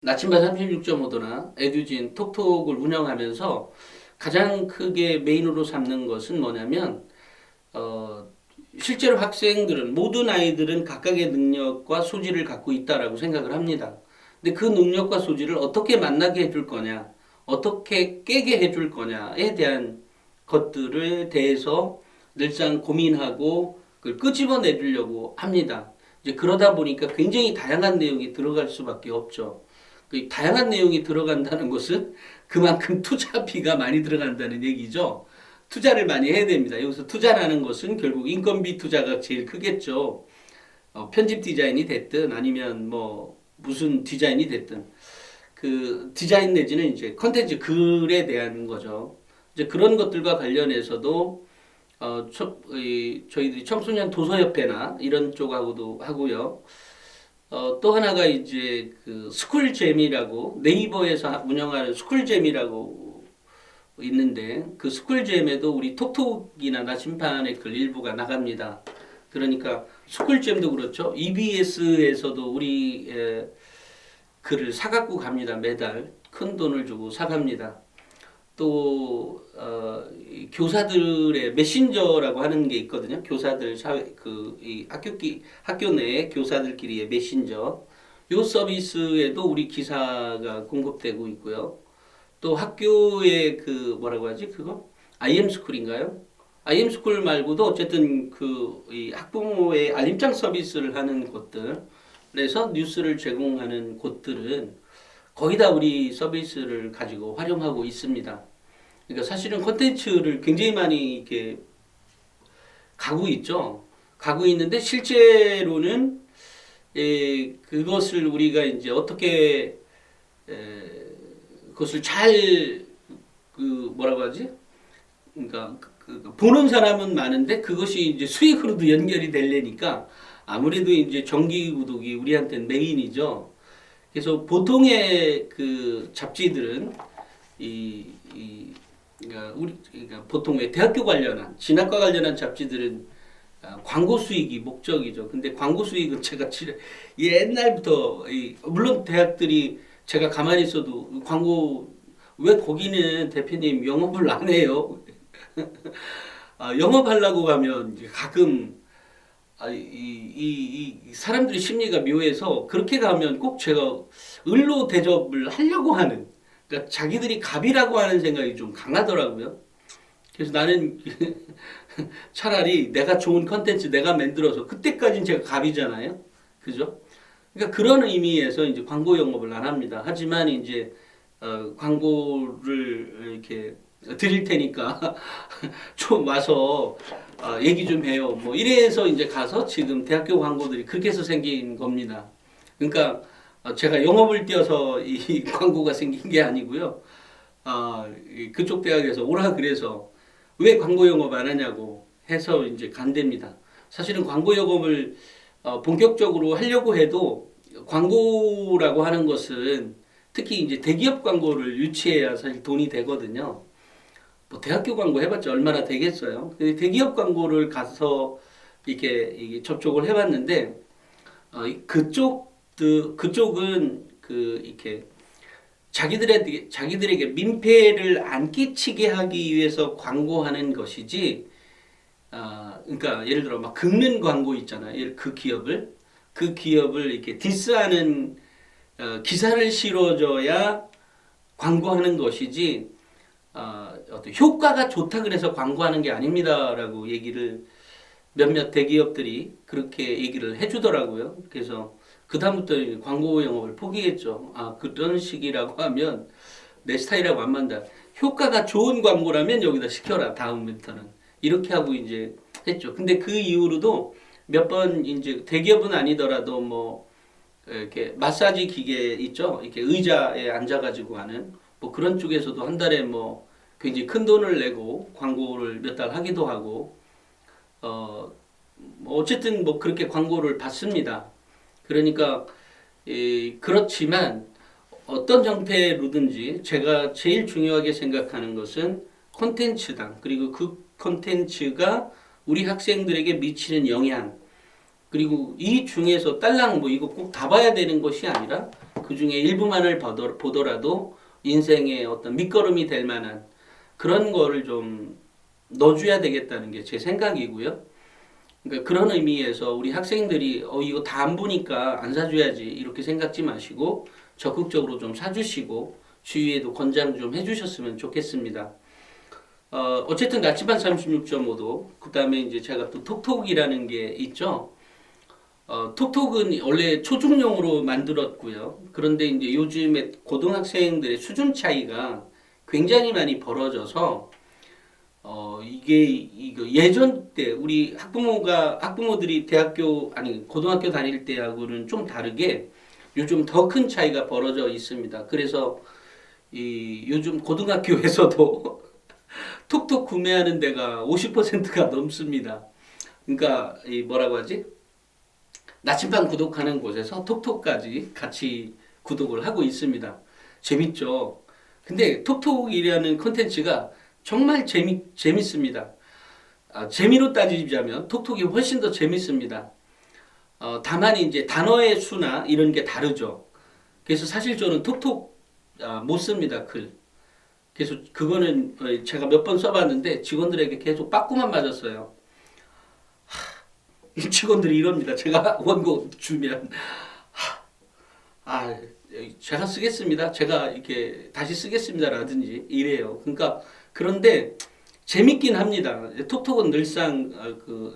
나침반 36.5도나 에듀진 톡톡을 운영하면서 가장 크게 메인으로 삼는 것은 뭐냐면 어, 실제로 학생들은 모든 아이들은 각각의 능력과 소질을 갖고 있다라고 생각을 합니다. 근데 그 능력과 소질을 어떻게 만나게 해줄 거냐, 어떻게 깨게 해줄 거냐에 대한 것들에 대해서 늘상 고민하고 그걸 끄집어내 주려고 합니다. 이제 그러다 보니까 굉장히 다양한 내용이 들어갈 수밖에 없죠. 그 다양한 내용이 들어간다는 것은 그만큼 투자비가 많이 들어간다는 얘기죠. 투자를 많이 해야 됩니다. 여기서 투자라는 것은 결국 인건비 투자가 제일 크겠죠. 편집 디자인이 됐든 아니면 뭐 무슨 디자인이 됐든 그 디자인 내지는 이제 컨텐츠 글에 대한 거죠. 이제 그런 것들과 관련해서도 저희들이 청소년 도서협회나 이런 쪽하고도 하고요. 또 하나가 이제 그 스쿨잼이라고 네이버에서 운영하는 스쿨잼이라고 있는데 그 스쿨잼에도 우리 톡톡이나 나침판의 글 일부가 나갑니다. 그러니까 스쿨잼도 그렇죠. EBS에서도 우리 글을 사갖고 갑니다. 매달 큰 돈을 주고 사갑니다. 또 교사들의 메신저라고 하는 게 있거든요. 교사들 사회 그이 학교 내에 교사들끼리의 메신저 요 서비스에도 우리 기사가 공급되고 있고요. 또 학교의 그 뭐라고 하지 그거 IM스쿨인가요? IM스쿨 말고도 어쨌든 그이 학부모의 알림장 서비스를 하는 곳들에서 뉴스를 제공하는 곳들은 거의 다 우리 서비스를 가지고 활용하고 있습니다. 그러니까 사실은 콘텐츠를 굉장히 많이 이렇게 가고 있죠. 가고 있는데 실제로는 그것을 우리가 이제 어떻게 그것을 잘 그 뭐라고 하지? 그러니까 보는 사람은 많은데 그것이 이제 수익으로도 연결이 되려니까 아무래도 이제 정기 구독이 우리한테는 메인이죠. 그래서 보통의 그 잡지들은 그러니까 보통 왜 대학교 관련한 진학과 관련한 잡지들은 광고 수익이 목적이죠. 근데 광고 수익은 제가 옛날부터 물론 대학들이 제가 가만히 있어도 광고 왜 거기는 대표님 영업을 안 해요? 영업하려고 가면 가끔 이 사람들의 심리가 묘해서 그렇게 가면 꼭 제가 을로 대접을 하려고 하는 그러니까 자기들이 갑이라고 하는 생각이 좀 강하더라고요. 그래서 나는 차라리 내가 좋은 컨텐츠 내가 만들어서 그때까지는 제가 갑이잖아요. 그죠? 그러니까 그런 의미에서 이제 광고 영업을 안 합니다. 하지만 이제 광고를 이렇게 드릴 테니까 좀 와서 얘기 좀 해요. 뭐 이래서 이제 가서 지금 대학교 광고들이 그렇게 해서 생긴 겁니다. 그러니까 제가 영업을 뛰어서 이 광고가 생긴 게 아니고요. 그쪽 대학에서 오라 그래서 왜 광고 영업 안 하냐고 해서 이제 간답니다. 사실은 광고 영업을 본격적으로 하려고 해도 광고라고 하는 것은 특히 이제 대기업 광고를 유치해야 사실 돈이 되거든요. 뭐 대학교 광고 해봤자 얼마나 되겠어요. 근데 대기업 광고를 가서 이게 접촉을 해봤는데 그쪽은 이렇게 자기들에게 민폐를 안 끼치게 하기 위해서 광고하는 것이지, 그러니까 예를 들어 막 긁는 광고 있잖아요. 그 기업을 이렇게 디스하는 기사를 실어줘야 광고하는 것이지, 어떤 효과가 좋다 그래서 광고하는 게 아닙니다라고 얘기를 몇몇 대기업들이 그렇게 얘기를 해주더라고요. 그래서 그다음부터 광고 영업을 포기했죠. 그런 식이라고 하면 내 스타일하고 안 맞는다. 효과가 좋은 광고라면 여기다 시켜라. 다음부터는. 이렇게 하고 이제 했죠. 근데 그 이후로도 몇 번 이제 대기업은 아니더라도 뭐 이렇게 마사지 기계 있죠. 이렇게 의자에 앉아가지고 하는 뭐 그런 쪽에서도 한 달에 뭐 굉장히 큰 돈을 내고 광고를 몇 달 하기도 하고 뭐 어쨌든 뭐 그렇게 광고를 받습니다. 그러니까 그렇지만 어떤 형태로든지 제가 제일 중요하게 생각하는 것은 콘텐츠다. 그리고 그 콘텐츠가 우리 학생들에게 미치는 영향 그리고 이 중에서 딸랑 뭐 이거 꼭 다 봐야 되는 것이 아니라 그 중에 일부만을 보더라도 인생의 어떤 밑거름이 될 만한 그런 거를 좀 넣어줘야 되겠다는 게 제 생각이고요. 그러니까 그런 의미에서 우리 학생들이 이거 다 안 보니까 안 사줘야지 이렇게 생각지 마시고 적극적으로 좀 사주시고 주위에도 권장 좀 해주셨으면 좋겠습니다. 어쨌든 나치반 36.5도 그 다음에 이제 제가 또 톡톡이라는 게 있죠. 톡톡은 원래 초중용으로 만들었고요. 그런데 이제 요즘에 고등학생들의 수준 차이가 굉장히 많이 벌어져서 이게 이거 예전 때 우리 학부모들이 대학교 아니 고등학교 다닐 때하고는 좀 다르게 요즘 더 큰 차이가 벌어져 있습니다. 그래서 이 요즘 고등학교에서도 톡톡 구매하는 데가 50%가 넘습니다. 그러니까 이 뭐라고 하지? 나침반 구독하는 곳에서 톡톡까지 같이 구독을 하고 있습니다. 재밌죠? 근데 톡톡이라는 콘텐츠가 정말 재밌습니다. 재미로 따지자면 톡톡이 훨씬 더 재밌습니다. 다만 이제 단어의 수나 이런 게 다르죠. 그래서 사실 저는 톡톡 못 씁니다, 글. 그래서 그거는 제가 몇 번 써봤는데 직원들에게 계속 빠꾸만 맞았어요. 직원들이 이럽니다. 제가 원고 주면 아 제가 쓰겠습니다. 제가 이렇게 다시 쓰겠습니다라든지 이래요. 그러니까 그런데 재밌긴 합니다. 톡톡은 늘상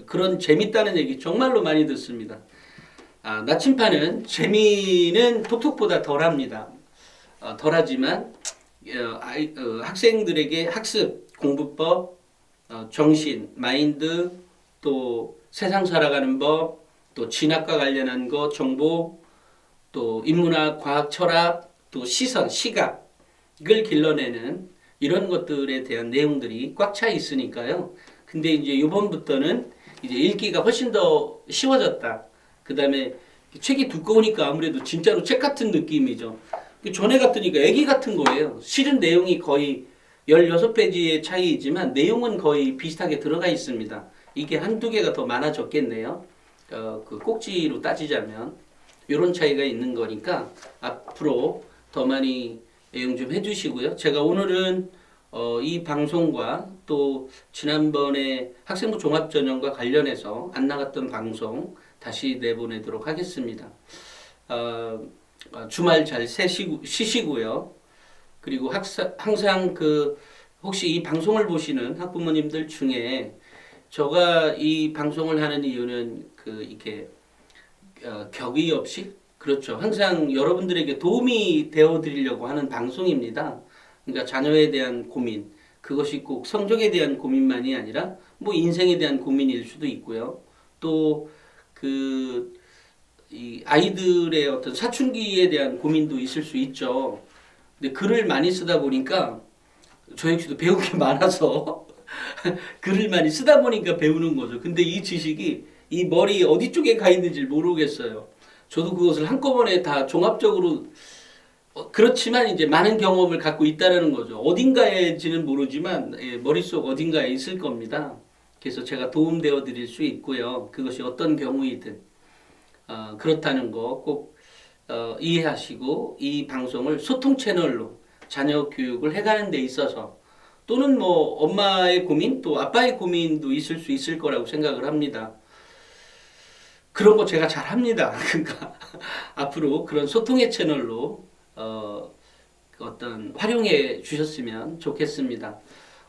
그런 재밌다는 얘기 정말로 많이 듣습니다. 나침판은 재미는 톡톡보다 덜합니다. 덜하지만 학생들에게 학습, 공부법, 정신, 마인드, 또 세상 살아가는 법, 또 진학과 관련한 것, 정보, 또 인문학, 과학, 철학, 또 시선, 시각을 길러내는 이런 것들에 대한 내용들이 꽉 차 있으니까요. 근데 이제 이번부터는 이제 읽기가 훨씬 더 쉬워졌다. 그 다음에 책이 두꺼우니까 아무래도 진짜로 책 같은 느낌이죠. 전에 같으니까 애기 같은 거예요. 실은 내용이 거의 16페이지의 차이이지만 내용은 거의 비슷하게 들어가 있습니다. 이게 한두 개가 더 많아졌겠네요. 그 꼭지로 따지자면 이런 차이가 있는 거니까 앞으로 더 많이 애용 좀 해주시고요. 제가 오늘은 이 방송과 또 지난번에 학생부 종합전형과 관련해서 안 나갔던 방송 다시 내보내도록 하겠습니다. 주말 잘 쉬시고요. 그리고 항상 혹시 이 방송을 보시는 학부모님들 중에 제가 이 방송을 하는 이유는 이렇게 격의 없이 그렇죠. 항상 여러분들에게 도움이 되어 드리려고 하는 방송입니다. 그러니까 자녀에 대한 고민, 그것이 꼭 성적에 대한 고민만이 아니라 뭐 인생에 대한 고민일 수도 있고요. 또 이 아이들의 어떤 사춘기에 대한 고민도 있을 수 있죠. 근데 글을 많이 쓰다 보니까 저 역시도 배울 게 많아서 글을 많이 쓰다 보니까 배우는 거죠. 근데 이 지식이 이 머리 어디 쪽에 가 있는지 모르겠어요. 저도 그것을 한꺼번에 다 종합적으로 그렇지만 이제 많은 경험을 갖고 있다는 거죠. 어딘가에지는 모르지만 머릿속 어딘가에 있을 겁니다. 그래서 제가 도움되어 드릴 수 있고요. 그것이 어떤 경우이든 그렇다는 거 꼭 이해하시고 이 방송을 소통 채널로 자녀 교육을 해가는 데 있어서 또는 뭐 엄마의 고민 또 아빠의 고민도 있을 수 있을 거라고 생각을 합니다. 그런 거 제가 잘 합니다. 그러니까 앞으로 그런 소통의 채널로 어떤 활용해 주셨으면 좋겠습니다.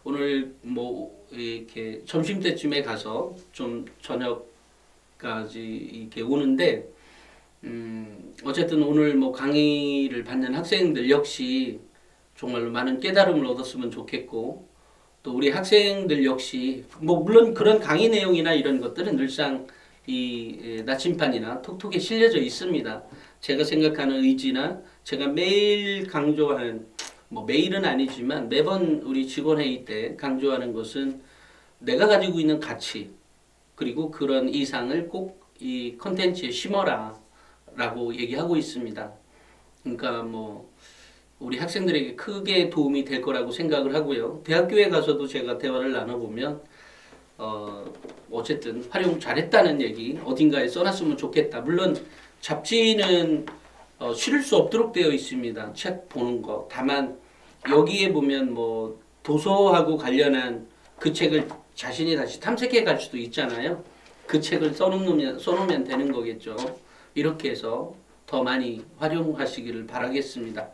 오늘 뭐 이렇게 점심 때쯤에 가서 좀 저녁까지 이렇게 오는데 어쨌든 오늘 뭐 강의를 받는 학생들 역시 정말로 많은 깨달음을 얻었으면 좋겠고 또 우리 학생들 역시 뭐 물론 그런 강의 내용이나 이런 것들은 늘상 이 나침판이나 톡톡에 실려져 있습니다. 제가 생각하는 의지나 제가 매일 강조하는 뭐 매일은 아니지만 매번 우리 직원 회의 때 강조하는 것은 내가 가지고 있는 가치 그리고 그런 이상을 꼭 이 컨텐츠에 심어라 라고 얘기하고 있습니다. 그러니까 뭐 우리 학생들에게 크게 도움이 될 거라고 생각을 하고요. 대학교에 가서도 제가 대화를 나눠보면 어쨌든 활용 잘했다는 얘기 어딘가에 써놨으면 좋겠다. 물론 잡지는 실을 수 없도록 되어 있습니다. 책 보는 거. 다만 여기에 보면 뭐 도서하고 관련한 그 책을 자신이 다시 탐색해 갈 수도 있잖아요. 그 책을 써놓으면 되는 거겠죠. 이렇게 해서 더 많이 활용하시기를 바라겠습니다.